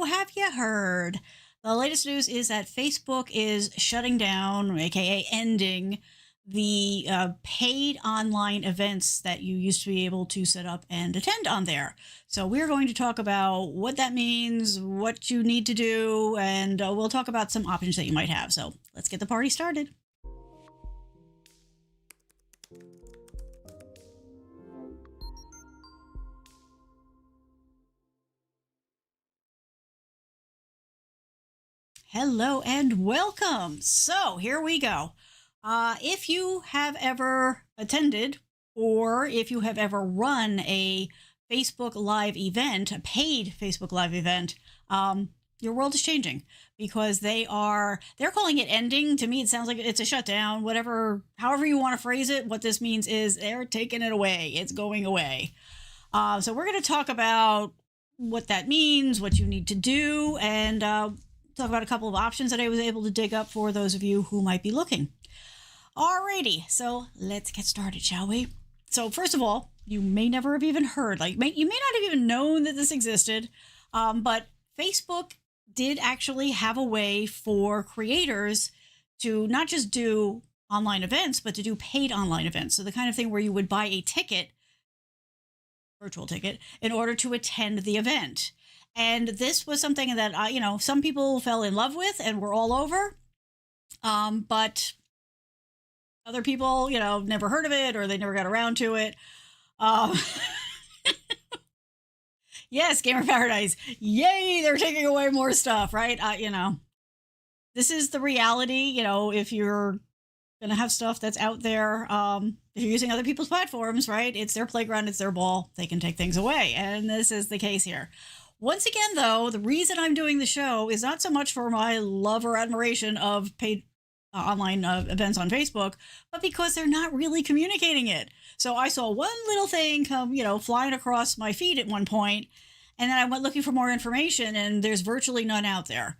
have you heard? The latest news is that Facebook is shutting down, aka ending, the paid online events that you used to be able to set up and attend on there. So, we're going to talk about what that means, what you need to do, and we'll talk about some options that you might have. So, let's get the party started. Hello and welcome. So here we go. If you have ever attended or if you have ever run a Facebook Live event, a paid Facebook Live event, your world is changing because they're calling it ending. To me, it sounds like it's a shutdown, whatever, however you want to phrase it. What this means is they're taking it away. It's going away. So we're going to talk about what that means, what you need to do, and talk about a couple of options that I was able to dig up for those of you who might be looking. Alrighty, so let's get started, shall we? So first of all, you may never have even heard, you may not have even known that this existed, but Facebook did actually have a way for creators to not just do online events, but to do paid online events. So the kind of thing where you would buy a ticket, virtual ticket, in order to attend the event. And this was something that, some people fell in love with and were all over. But other people, never heard of it or they never got around to it. Yes, Gamer Paradise. Yay, they're taking away more stuff, right? This is the reality. If you're going to have stuff that's out there, if you're using other people's platforms, right? It's their playground, it's their ball. They can take things away. And this is the case here. Once again, though, the reason I'm doing the show is not so much for my love or admiration of paid online events on Facebook, but because they're not really communicating it. So I saw one little thing come, flying across my feed at one point, and then I went looking for more information, and there's virtually none out there.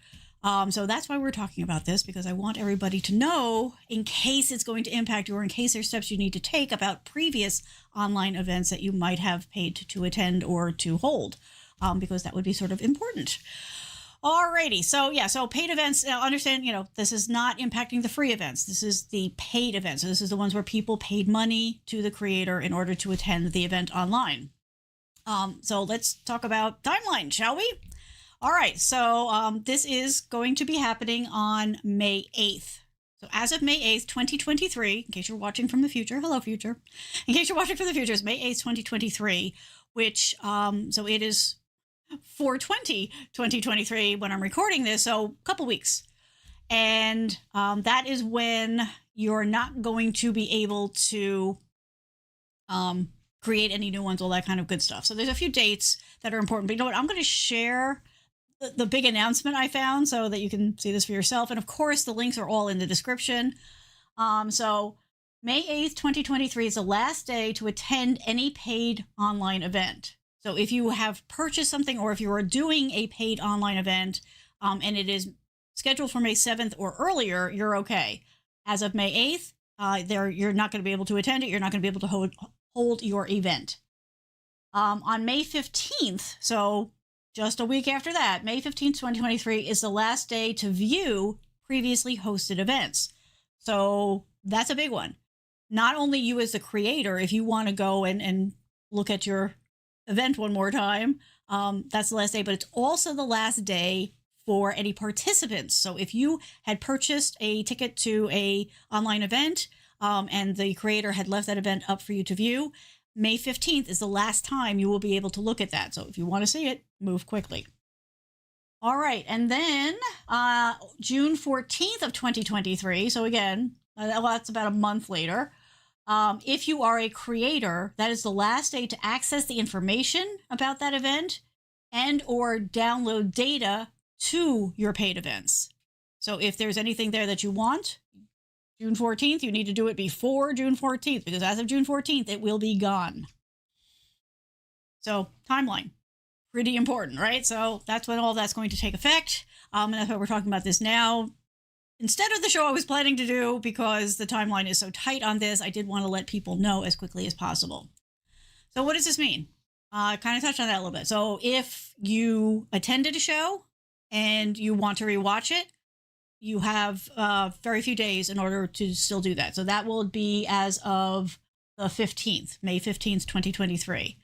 So that's why we're talking about this, because I want everybody to know in case it's going to impact you or in case there's steps you need to take about previous online events that you might have paid to attend or to hold. Because that would be sort of important. Alrighty, so paid events, now understand, this is not impacting the free events. This is the paid events. So this is the ones where people paid money to the creator in order to attend the event online. So let's talk about timeline, shall we? All right, so this is going to be happening on May 8th. So as of May 8th, 2023, in case you're watching from the future, hello future. In case you're watching from the future, it's May 8th, 2023, which, so it is 4/20/2023 when I'm recording this, so a couple weeks. And that is when you're not going to be able to create any new ones, all that kind of good stuff. So there's a few dates that are important. But you know what? I'm going to share the big announcement I found so that you can see this for yourself. And of course, the links are all in the description. So May 8th, 2023 is the last day to attend any paid online event. So if you have purchased something or if you are doing a paid online event and it is scheduled for May 7th or earlier, you're okay. As of May 8th, you're not going to be able to attend it. You're not going to be able to hold your event. On May 15th, so just a week after that, May 15th, 2023 is the last day to view previously hosted events. So that's a big one. Not only you as the creator, if you want to go and look at your event one more time, that's the last day, but it's also the last day for any participants. So if you had purchased a ticket to a online event and the creator had left that event up for you to view, May 15th is the last time you will be able to look at that. So if you want to see it, move quickly. All right, and then June 14th of 2023, so again, that's about a month later, if you are a creator, that is the last day to access the information about that event and or download data to your paid events. So if there's anything there that you want, June 14th, you need to do it before June 14th, because as of June 14th, it will be gone. So timeline, pretty important, right? So that's when all that's going to take effect. And that's why we're talking about this now. Instead of the show I was planning to do, because the timeline is so tight on this, I did want to let people know as quickly as possible. So what does this mean? I kind of touched on that a little bit. So if you attended a show and you want to rewatch it, you have very few days in order to still do that. So that will be as of the 15th, May 15th, 2023.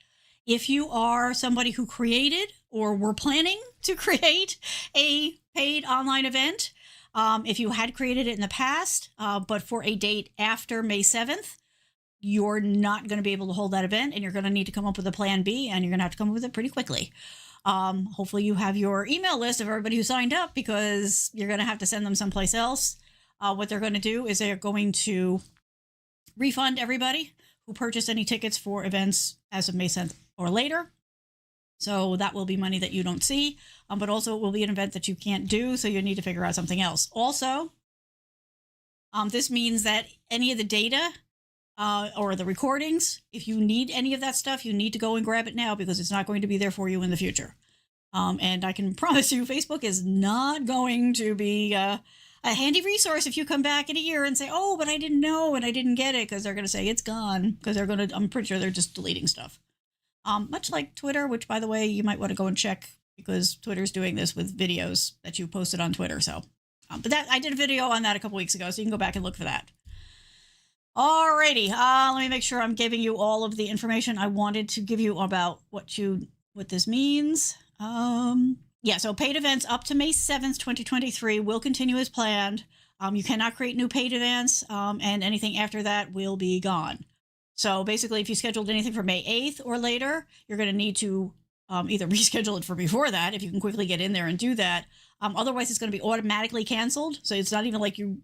If you are somebody who created or were planning to create a paid online event, if you had created it in the past, but for a date after May 7th, you're not going to be able to hold that event, and you're going to need to come up with a plan B, and you're going to have to come up with it pretty quickly. Hopefully you have your email list of everybody who signed up, because you're going to have to send them someplace else. What they're going to do is they're going to refund everybody who purchased any tickets for events as of May 7th or later. So that will be money that you don't see, but also it will be an event that you can't do, so you need to figure out something else. Also, this means that any of the data or the recordings, if you need any of that stuff, you need to go and grab it now, because it's not going to be there for you in the future. And I can promise you, Facebook is not going to be a handy resource if you come back in a year and say, oh, but I didn't know and I didn't get it, because they're going to say it's gone, because I'm pretty sure they're just deleting stuff. Much like Twitter, which, by the way, you might want to go and check, because Twitter's doing this with videos that you posted on Twitter. So, but I did a video on that a couple weeks ago, so you can go back and look for that. Alrighty, let me make sure I'm giving you all of the information I wanted to give you about what this means. Yeah, so paid events up to May 7th, 2023 will continue as planned. You cannot create new paid events, and anything after that will be gone. So basically, if you scheduled anything for May 8th or later, you're going to need to either reschedule it for before that, if you can quickly get in there and do that. Otherwise, it's going to be automatically canceled. So it's not even like you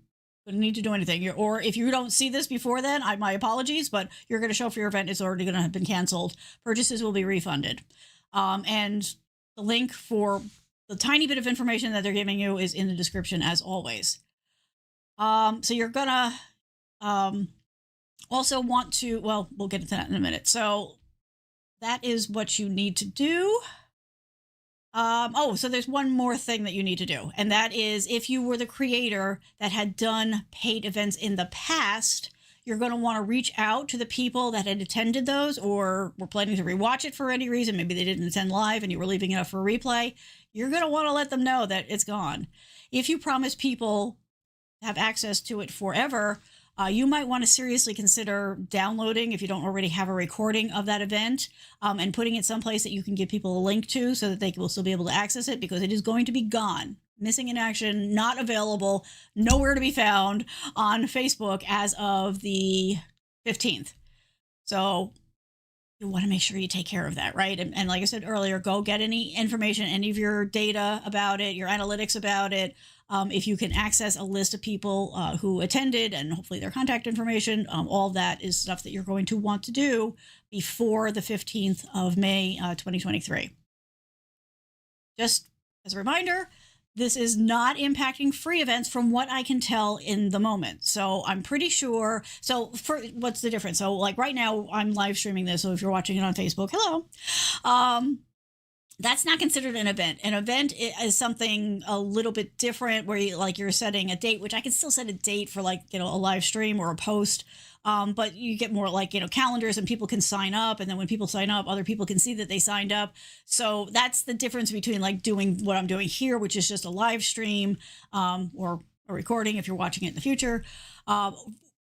need to do anything. Or if you don't see this before then, my apologies, but you're going to show for your event is already going to have been canceled. Purchases will be refunded. And the link for the tiny bit of information that they're giving you is in the description, as always. So you're going to also want to, well, we'll get into that in a minute. So that is what you need to do. So there's one more thing that you need to do, and that is, if you were the creator that had done paid events in the past, you're going to want to reach out to the people that had attended those or were planning to rewatch it for any reason. Maybe they didn't attend live and you were leaving it up for replay. You're going to want to let them know that it's gone. If you promise people to have access to it forever, you might want to seriously consider downloading, if you don't already have a recording of that event, and putting it someplace that you can give people a link to so that they will still be able to access it, because it is going to be gone. Missing in action, not available, nowhere to be found on Facebook as of the 15th. So you want to make sure you take care of that, right? And like I said earlier, go get any information, any of your data about it, your analytics about it. If you can access a list of people who attended and hopefully their contact information, all that is stuff that you're going to want to do before the 15th of May, 2023. Just as a reminder, this is not impacting free events from what I can tell in the moment. So I'm pretty sure. So what's the difference? So like right now I'm live streaming this. So if you're watching it on Facebook, hello. That's not considered an event. An event is something a little bit different, where you're setting a date, which I can still set a date for, like, a live stream or a post. But you get more like, calendars, and people can sign up. And then when people sign up, other people can see that they signed up. So that's the difference between like doing what I'm doing here, which is just a live stream, or a recording if you're watching it in the future,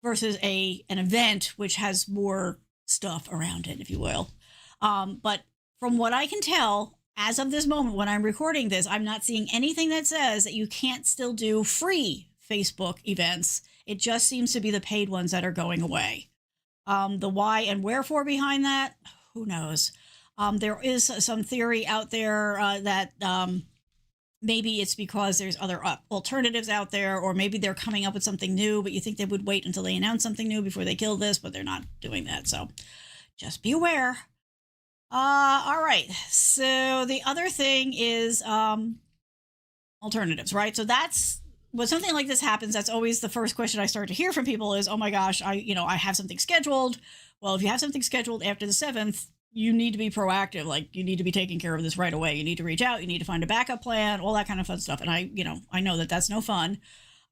versus an event, which has more stuff around it, if you will. But from what I can tell, as of this moment, when I'm recording this, I'm not seeing anything that says that you can't still do free Facebook events. It just seems to be the paid ones that are going away. The why and wherefore behind that, who knows? There is some theory out there that maybe it's because there's other alternatives out there, or maybe they're coming up with something new, but you think they would wait until they announce something new before they kill this, but they're not doing that. So just be aware. All right. So the other thing is alternatives, right? So that's when something like this happens. That's always the first question I start to hear from people is, oh my gosh, I have something scheduled. Well, if you have something scheduled after the 7th, you need to be proactive. Like, you need to be taking care of this right away. You need to reach out. You need to find a backup plan, all that kind of fun stuff. And I know that that's no fun.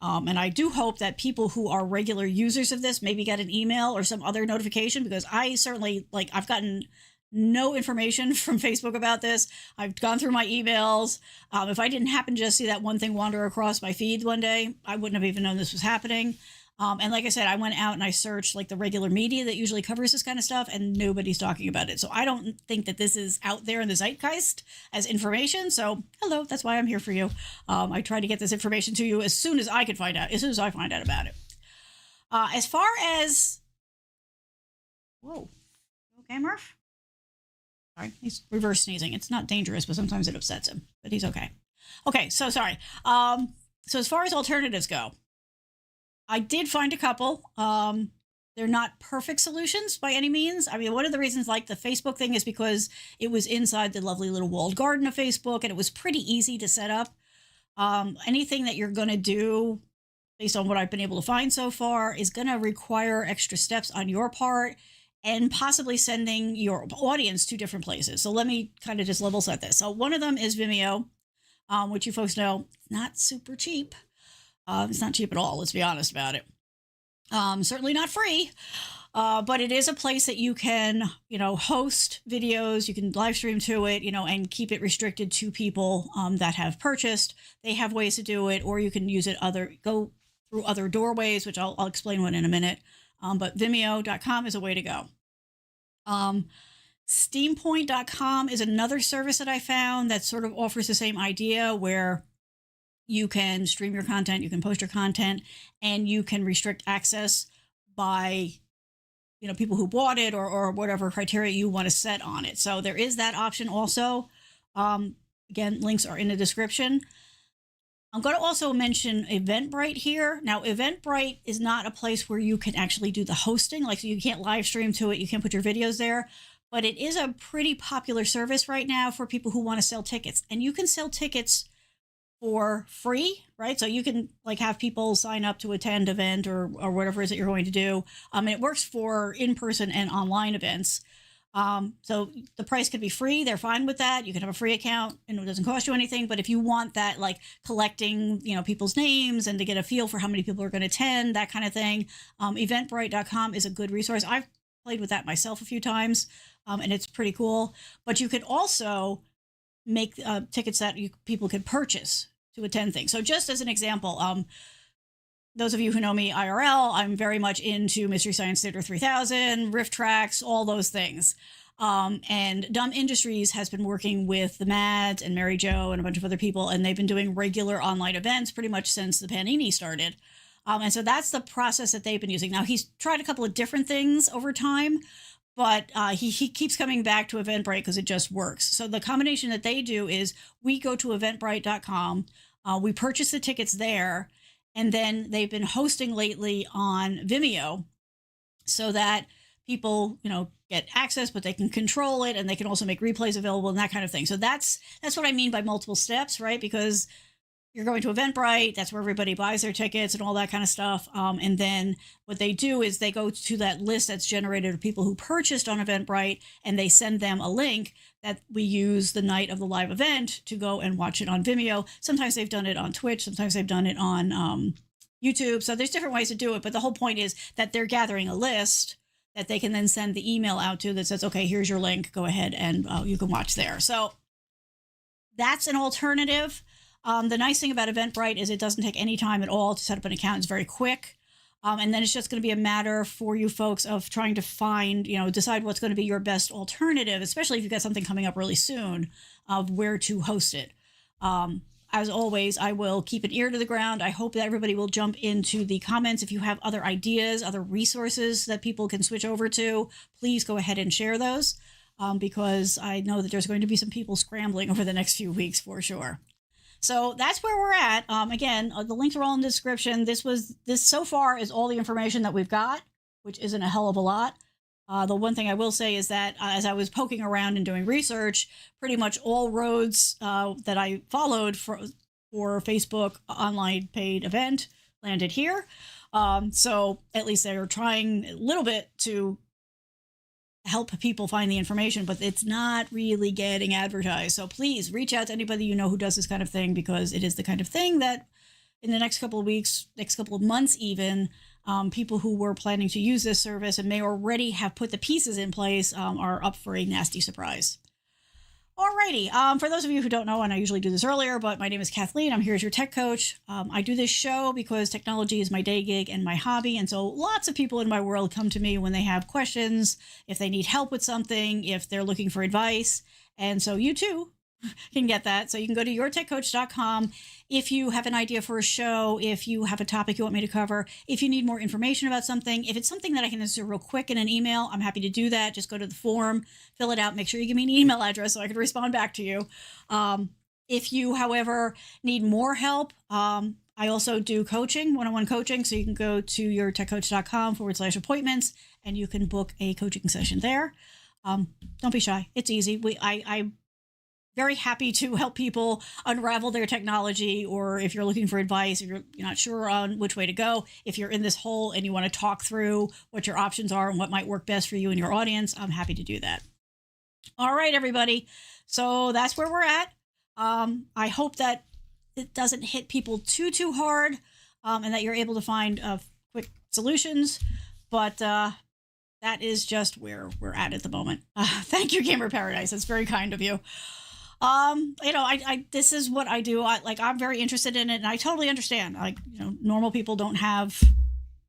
And I do hope that people who are regular users of this maybe get an email or some other notification, because I certainly, I've gotten no information from Facebook about this. I've gone through my emails. If I didn't happen to just see that one thing wander across my feed one day, I wouldn't have even known this was happening. And like I said, I went out and I searched like the regular media that usually covers this kind of stuff, and nobody's talking about it. So I don't think that this is out there in the zeitgeist as information. So hello, that's why I'm here for you. I try to get this information to you as soon as I can find out, as soon as I find out about it. As far as, whoa, okay, Murph? Sorry, he's reverse sneezing. It's not dangerous, but sometimes it upsets him, but he's okay. Okay, so sorry. So as far as alternatives go, I did find a couple. They're not perfect solutions by any means. I mean, one of the reasons like the Facebook thing is because it was inside the lovely little walled garden of Facebook, and it was pretty easy to set up. Anything that you're going to do based on what I've been able to find so far is going to require extra steps on your part and possibly sending your audience to different places. So let me kind of just level set this. So one of them is Vimeo, which you folks know, not super cheap. It's not cheap at all, let's be honest about it. Certainly not free, but it is a place that you can, host videos, you can live stream to it, and keep it restricted to people that have purchased. They have ways to do it, or you can use it go through other doorways, which I'll explain one in a minute. But Vimeo.com is a way to go. Steampoint.com is another service that I found that sort of offers the same idea, where you can stream your content, you can post your content, and you can restrict access by, people who bought it or whatever criteria you want to set on it. So there is that option also. Again, links are in the description. I'm going to also mention Eventbrite here. Now, Eventbrite is not a place where you can actually do the hosting. Like, so you can't live stream to it. You can't put your videos there. But it is a pretty popular service right now for people who want to sell tickets. And you can sell tickets for free, right? So you can have people sign up to attend event or whatever it is that you're going to do. And it works for in-person and online events. So the price could be free. They're fine with that. You can have a free account and it doesn't cost you anything. But if you want that, collecting, people's names and to get a feel for how many people are going to attend, that kind of thing, Eventbrite.com is a good resource. I've played with that myself a few times, and it's pretty cool. But you could also make tickets that people could purchase to attend things. So just as an example, those of you who know me IRL, I'm very much into Mystery Science Theater 3000, RiffTrax, all those things. And Dumb Industries has been working with the Mads and Mary Jo and a bunch of other people, and they've been doing regular online events pretty much since the Panini started. And so that's the process that they've been using. Now, he's tried a couple of different things over time, but he keeps coming back to Eventbrite because it just works. So the combination that they do is we go to eventbrite.com, we purchase the tickets there, and then they've been hosting lately on Vimeo so that people, get access, but they can control it, and they can also make replays available and that kind of thing. So that's what I mean by multiple steps, right? Because you're going to Eventbrite, that's where everybody buys their tickets and all that kind of stuff. And then what they do is they go to that list that's generated of people who purchased on Eventbrite, and they send them a link that we use the night of the live event to go and watch it on Vimeo. Sometimes they've done it on Twitch, sometimes they've done it on YouTube. So there's different ways to do it. But the whole point is that they're gathering a list that they can then send the email out to that says, okay, here's your link, go ahead and you can watch there. So that's an alternative. The nice thing about Eventbrite is it doesn't take any time at all to set up an account. It's very quick. And then it's just going to be a matter for you folks of trying to find, decide what's going to be your best alternative, especially if you've got something coming up really soon, of where to host it. As always, I will keep an ear to the ground. I hope that everybody will jump into the comments. If you have other ideas, other resources that people can switch over to, please go ahead and share those, because I know that there's going to be some people scrambling over the next few weeks for sure. So that's where we're at. Again, the links are all in the description. This so far is all the information that we've got, which isn't a hell of a lot. The one thing I will say is that as I was poking around and doing research, pretty much all roads that I followed for Facebook online paid event landed here. So at least they're trying a little bit to help people find the information, but it's not really getting advertised. So please reach out to anybody you know who does this kind of thing, because it is the kind of thing that in the next couple of weeks, next couple of months even, people who were planning to use this service and may already have put the pieces in place are up for a nasty surprise. Alrighty, for those of you who don't know, and I usually do this earlier, but my name is Kathleen. I'm here as your tech coach. I do this show because technology is my day gig and my hobby. And so lots of people in my world come to me when they have questions, if they need help with something, if they're looking for advice. And so you too can get that. So you can go to yourtechcoach.com if you have an idea for a show, if you have a topic you want me to cover, if you need more information about something, if it's something that I can answer real quick in an email, I'm happy to do that. Just go to the form, fill it out, make sure you give me an email address so I can respond back to you. If you, however, need more help, I also do coaching, one-on-one coaching. So you can go to yourtechcoach.com/appointments and you can book a coaching session there. Don't be shy. It's easy. I'm very happy to help people unravel their technology, or if you're looking for advice, if you're not sure on which way to go, if you're in this hole and you want to talk through what your options are and what might work best for you and your audience, I'm happy to do that. All right, everybody. So that's where we're at. I hope that it doesn't hit people too hard, and that you're able to find quick solutions. But that is just where we're at the moment. Thank you, Gamer Paradise. That's very kind of you. I this is what I do. I'm very interested in it, and I totally understand. Normal people don't have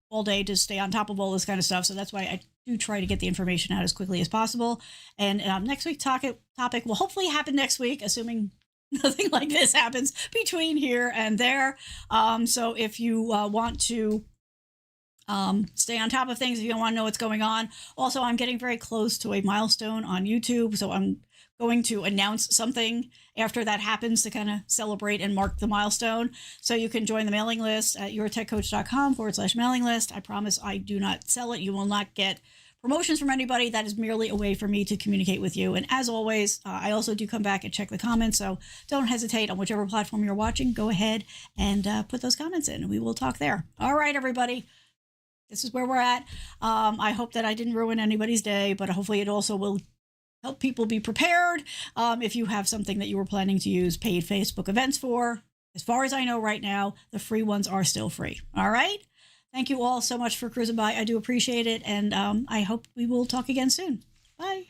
all day to stay on top of all this kind of stuff. So that's why I do try to get the information out as quickly as possible. And next week's topic will hopefully happen next week, assuming nothing like this happens between here and there. So if you want to stay on top of things, if you don't want to know what's going on. Also, I'm getting very close to a milestone on YouTube, so I'm going to announce something after that happens to kind of celebrate and mark the milestone. So you can join the mailing list at yourtechcoach.com/mailing list. I promise I do not sell it. You will not get promotions from anybody. That is merely a way for me to communicate with you. And as always, I also do come back and check the comments. So don't hesitate on whichever platform you're watching. Go ahead and put those comments in and we will talk there. All right, everybody. This is where we're at. I hope that I didn't ruin anybody's day, but hopefully it also will help people be prepared if you have something that you were planning to use paid Facebook events for. As far as I know right now, the free ones are still free. All right? Thank you all so much for cruising by. I do appreciate it, and I hope we will talk again soon. Bye.